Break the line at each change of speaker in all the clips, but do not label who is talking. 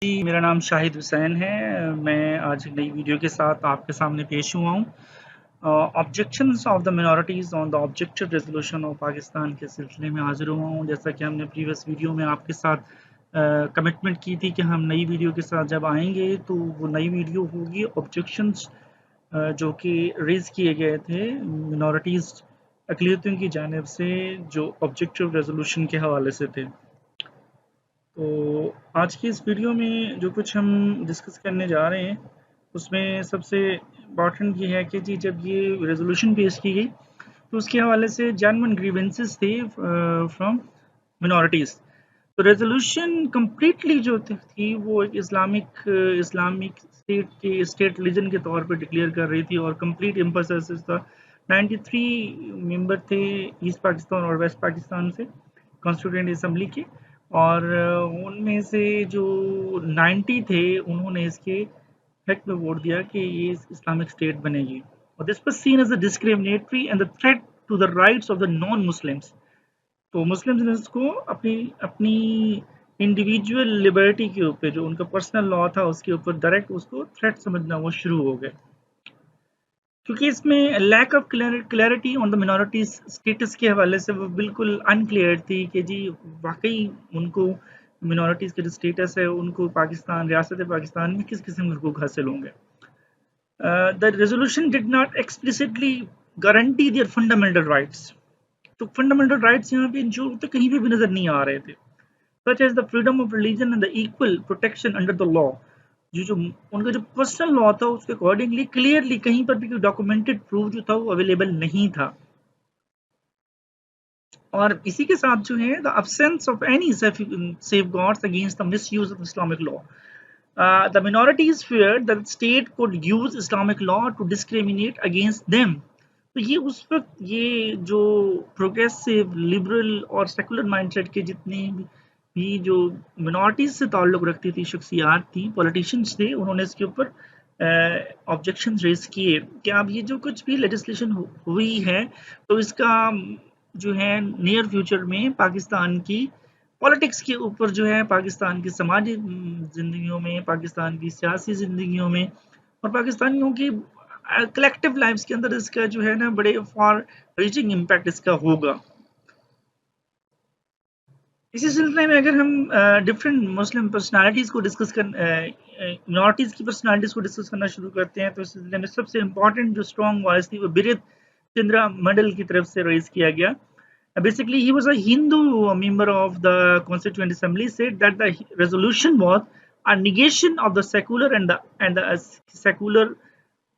जी, मेरा नाम शाहिद हुसैन है। मैं आज एक नई वीडियो के साथ आपके सामने पेश हुआ हूँ। Objections of the minorities on the objective resolution of Pakistan के सिलसिले में हाजिर हुआ हूँ। जैसा कि हमने प्रीवियस वीडियो में आपके साथ कमिटमेंट की थी कि हम नई वीडियो के साथ जब आएंगे तो वो नई वीडियो होगी ऑब्जेक्शंस जो कि रेज़ किए गए थे मिनॉरिटीज़ अक़लियतों की जानिब से जो ऑब्जेक्टिव रेजोल्यूशन के हवाले से थे। तो आज की इस वीडियो में जो कुछ हम डिस्कस करने जा रहे हैं उसमें सबसे इम्पॉर्टेंट ये है कि जी जब ये रेजोल्यूशन पेश की गई तो उसके हवाले से जेन्युइन ग्रीवेंसेस थे फ्रॉम मिनॉरिटीज़। तो रेजोल्यूशन कम्प्लीटली जो थी वो एक इस्लामिक स्टेट रिलीजन के तौर पर डिक्लेयर कर रही थी और कंप्लीट एम्फेसिस था। 93 मेंबर थे ईस्ट पाकिस्तान और वेस्ट पाकिस्तान से कॉन्स्टिट्यूएंट असम्बली के, और उनमें से जो 90 थे उन्होंने इसके हक में वोट दिया कि ये इस्लामिक स्टेट बनेगी। और this was seen as a discriminatory and the threat to the rights of the non Muslims. तो मुस्लिम्स ने इसको अपनी अपनी इंडिविजुअल लिबर्टी के ऊपर, जो उनका पर्सनल लॉ था उसके ऊपर डायरेक्ट उसको थ्रेट समझना वो शुरू हो गए, क्योंकि इसमें lack of clarity on the minorities status के हवाले से वो बिल्कुल अनक्लियर थी कि जी वाकई उनको मिनॉरिटीज़ के जो स्टेटस है उनको पाकिस्तान, रियासत पाकिस्तान में किस किस्म के हकूक़ हासिल होंगे। The resolution did not explicitly guarantee there fundamental rights. तो फंडामेंटल राइट्स यहाँ पे इंश्योर तो कहीं पे भी नज़र नहीं आ रहे थे, such as the freedom of religion and the equal protection under the law. जो उनका जो पर्सनल लॉ था उसके अकॉर्डिंगली क्लियरली कहीं पर भी कोई डॉक्यूमेंटेड प्रूफ जो था वो अवेलेबल नहीं था। और इसी के साथ जो है the absence of any safeguards against the misuse of Islamic law. The minorities feared that the state could use Islamic law to discriminate against them. तो ये उस वक्त ये जो प्रोग्रेसिव, लिबरल और सेकुलर माइंडसेट के जितने भी जो मिनॉरिटीज से ताल्लुक़ रखती थी शख्सियात थी, पॉलिटिशियंस थे, उन्होंने इसके ऊपर ऑब्जेक्शन रेज किए कि अब ये जो कुछ भी लेजिस्लेशन हुई है तो इसका जो है नियर फ्यूचर में पाकिस्तान की पॉलिटिक्स के ऊपर जो है, पाकिस्तान की समाजी ज़िंदगियों में, पाकिस्तान की सियासी ज़िंदगियों में और पाकिस्तानियों की कलेक्टिव लाइफ्स के अंदर इसका जो है ना बड़े फार रीचिंग इम्पैक्ट इसका होगा। इसी सिलसिले में अगर हम डिफरेंट मुस्लिम पर्सनालिटीज़ को डिस्कस कर मिनॉरिटीज़ की पर्सनालिटीज़ को डिस्कस करना शुरू करते हैं तो इस सिलसिले में सबसे इम्पॉर्टेंट जो स्ट्रॉन्ग वॉइस थी वो बिरत चंद्रा मंडल की तरफ से रेज किया गया। Basically, he was a Hindu member of the Constituent Assembly. Said that the resolution was a negation of the secular and the secular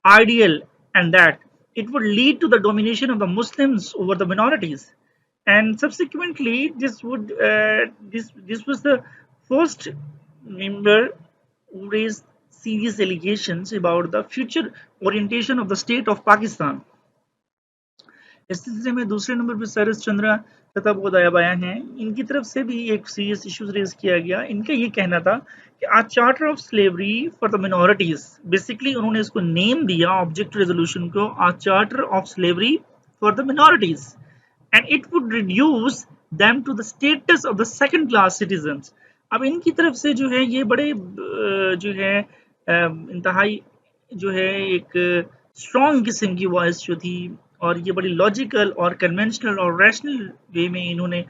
ideal, and that it would lead to the domination of the Muslims over the minorities. And subsequently, this was the first member who raised serious allegations about the future orientation of the state of Pakistan. इस सिलसिले में दूसरे number पर सरस चंद्रा तथा बोधाया बयान हैं, इनकी तरफ से भी एक सीरियस इश्यूज रेज किया गया। इनका ये कहना था कि a charter of slavery for the minorities, basically उन्होंने इसको नेम दिया ऑब्जेक्ट रेजोल्यूशन को a charter of slavery for the minorities and it would reduce them to the status of the second class citizens. अब इनकी तरफ से जो है ये बड़े जो है इंतहाई जो है एक स्ट्रॉन्ग किस्म की वॉइस जो थी और ये बड़ी लॉजिकल और कन्वेंशनल और रैशनल वे में इन्होंने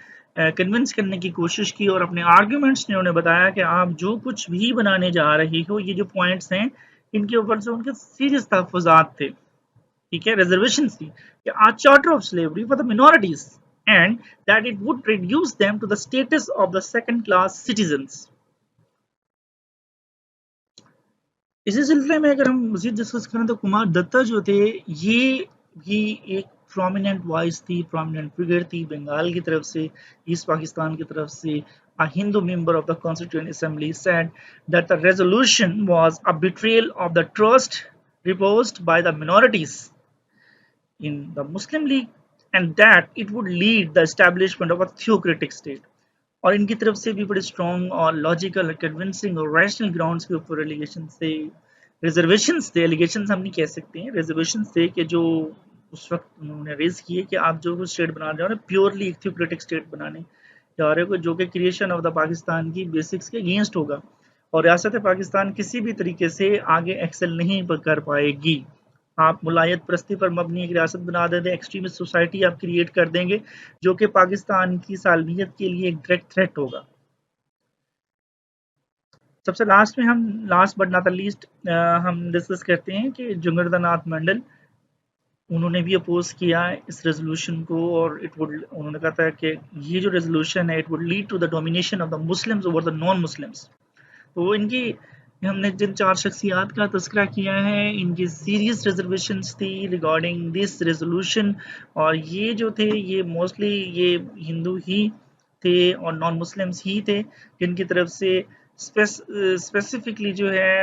कन्विंस करने की कोशिश की और अपने आर्ग्यूमेंट्स ने उन्हें बताया कि आप जो कुछ भी बनाने जा रही हो, ये जो पॉइंट्स हैं इनके ऊपर से उनके सीरियस तहफ़्फ़ुज़ात थे, ठीक है, रिजर्वेशंस थी कि a charter of slavery for the minorities and that it would reduce them to the status of the second class citizens. इसी सिलसिले में अगर हम मज़ीद डिस्कस करें तो कुमार दत्ता जो थे ये भी एक प्रोमिनेंट वॉइस थी, प्रोमिनेंट फिगर थी बंगाल की तरफ से, ईस्ट पाकिस्तान की तरफ से। A Hindu member of the Constituent Assembly said that the resolution was a betrayal of the trust reposed by the minorities in the Muslim League and that it would lead the establishment of a theocratic state. और इनकी तरफ से भी बड़े strong और logical, convincing और rational grounds के ऊपर रिजर्वेशंस थे, एलिगेशंस हम नहीं कह सकते हैं, रिजर्वेशंस थे कि जो उस वक्त उन्होंने रेज किए कि आप जो कुछ स्टेट बना रहे हो ना प्योरली एक थियोक्रेटिक स्टेट बनाने जा रहे हो जो कि क्रिएशन ऑफ द पाकिस्तान की बेसिक्स के अगेंस्ट होगा। اور ریاست پاکستان کسی بھی طریقے سے آگے ایکسل نہیں کر پائے گی. آپ ملایت پرستی پر مبنی ایک ریاست بنا دیتے ہیں، ایکسٹریمسٹ سوسائٹی آپ کریٹ کر دیں گے جو کہ پاکستان کی سالمیت کے لیے ایک ڈائریکٹ تھریٹ ہوگا. سب سے لاسٹ میں ہم لاسٹ بٹ ناٹ لیسٹ ہم ڈسکس کرتے ہیں کہ جگردہ ناتھ منڈل انہوں نے بھی اپوز کیا اس ریزولوشن کو، اور انہوں نے کہا تھا کہ یہ جو ریزولوشن ہے it would lead to the domination of the Muslims over the non Muslims. تو ان کی ہم نے جن 4 شخصیات کا تذکرہ کیا ہے ان کی سیریس ریزرویشنز تھی ریگارڈنگ دس ریزولوشن، اور یہ جو تھے یہ موسٹلی یہ ہندو ہی تھے اور نان مسلمز ہی تھے جن کی طرف سے اسپیسیفکلی جو ہے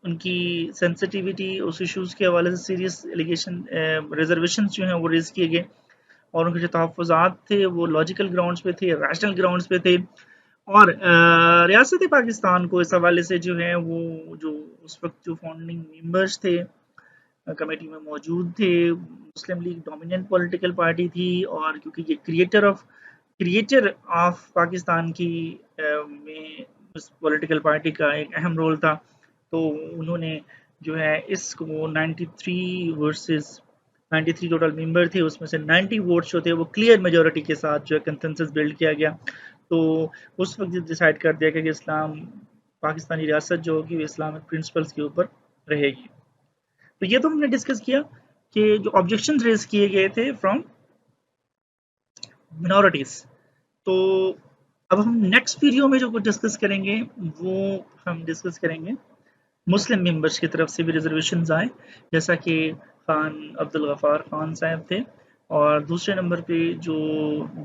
ان کی سینسٹیوٹی اس ایشوز کے حوالے سے سیریس ایلیگیشن ریزرویشنز جو ہیں وہ ریز کیے گئے، اور ان کے جو تحفظات تھے وہ لاجیکل گراؤنڈز پہ تھے، ریشنل گراؤنڈز پہ تھے. اور ریاست پاکستان کو اس حوالے سے جو ہے وہ جو اس وقت جو فاؤنڈنگ ممبرز تھے کمیٹی میں موجود تھے، مسلم لیگ ڈومیننٹ پولیٹیکل پارٹی تھی، اور کیونکہ یہ کریٹر آف پاکستان کی میں اس پولیٹیکل پارٹی کا ایک اہم رول تھا، تو انہوں نے جو ہے اس کو 93 ورسز 93 ٹوٹل ممبر تھے، اس میں سے 90 ووٹس جو تھے وہ کلیئر میجورٹی کے ساتھ جو ہے کنسنسس بلڈ کیا گیا. تو اس وقت ڈیسائیڈ کر دیا کہ اسلام پاکستانی ریاست جو ہوگی وہ اسلامک پرنسپلز کے اوپر رہے گی. تو یہ تو ہم نے ڈسکس کیا کہ جو آبجیکشن ریز کیے گئے تھے فرام منورٹیز. تو اب ہم نیکسٹ ویڈیو میں جو کچھ ڈسکس کریں گے وہ ہم ڈسکس کریں گے مسلم ممبرس کی طرف سے بھی ریزرویشنز آئے، جیسا کہ خان عبدالغفار خان صاحب تھے، اور دوسرے نمبر پہ جو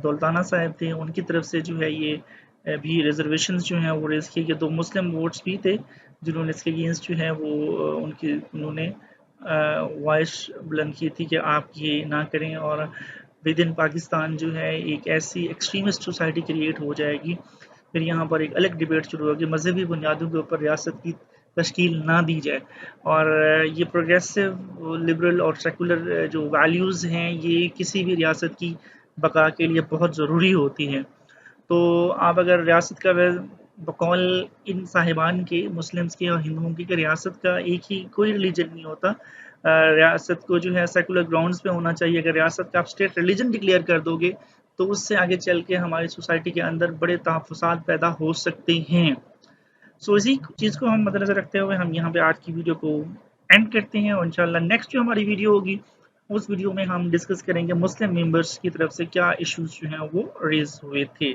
دولتانہ صاحب تھے ان کی طرف سے جو ہے یہ بھی ریزرویشنز جو ہیں وہ ریز کیے گئے. تو مسلم ووٹس بھی تھے جنہوں نے اس کے اگینسٹ جو ہے وہ انہوں نے وائس بلند کی تھی کہ آپ یہ نہ کریں، اور ود ان پاکستان جو ہے ایک ایسی ایکسٹریمسٹ سوسائٹی کریٹ ہو جائے گی. پھر یہاں پر ایک الگ ڈیبیٹ شروع ہوگی، مذہبی بنیادوں کے اوپر ریاست کی تشکیل نہ دی جائے، اور یہ پروگریسو لبرل اور سیکولر جو ویلیوز ہیں یہ کسی بھی ریاست کی بقا کے لیے بہت ضروری ہوتی ہیں. تو آپ اگر ریاست کا بقول ان صاحبان کے مسلمز کے اور ہندوؤں کی کہ ریاست کا ایک ہی کوئی ریلیجن نہیں ہوتا، ریاست کو جو ہے سیکولر گراؤنڈز پہ ہونا چاہیے. اگر ریاست کا آپ اسٹیٹ ریلیجن ڈکلیئر کر دو گے تو اس سے آگے چل کے ہماری سوسائٹی کے اندر بڑے تحفظات پیدا ہو سکتے ہیں. سو اسی چیز کو ہم مد نظر رکھتے ہوئے ہم یہاں پہ آج کی ویڈیو کو اینڈ کرتے ہیں، اور انشاءاللہ نیکسٹ جو ہماری ویڈیو ہوگی اس ویڈیو میں ہم ڈسکس کریں گے مسلم ممبرس کی طرف سے کیا ایشوز جو ہیں وہ ریز ہوئے تھے.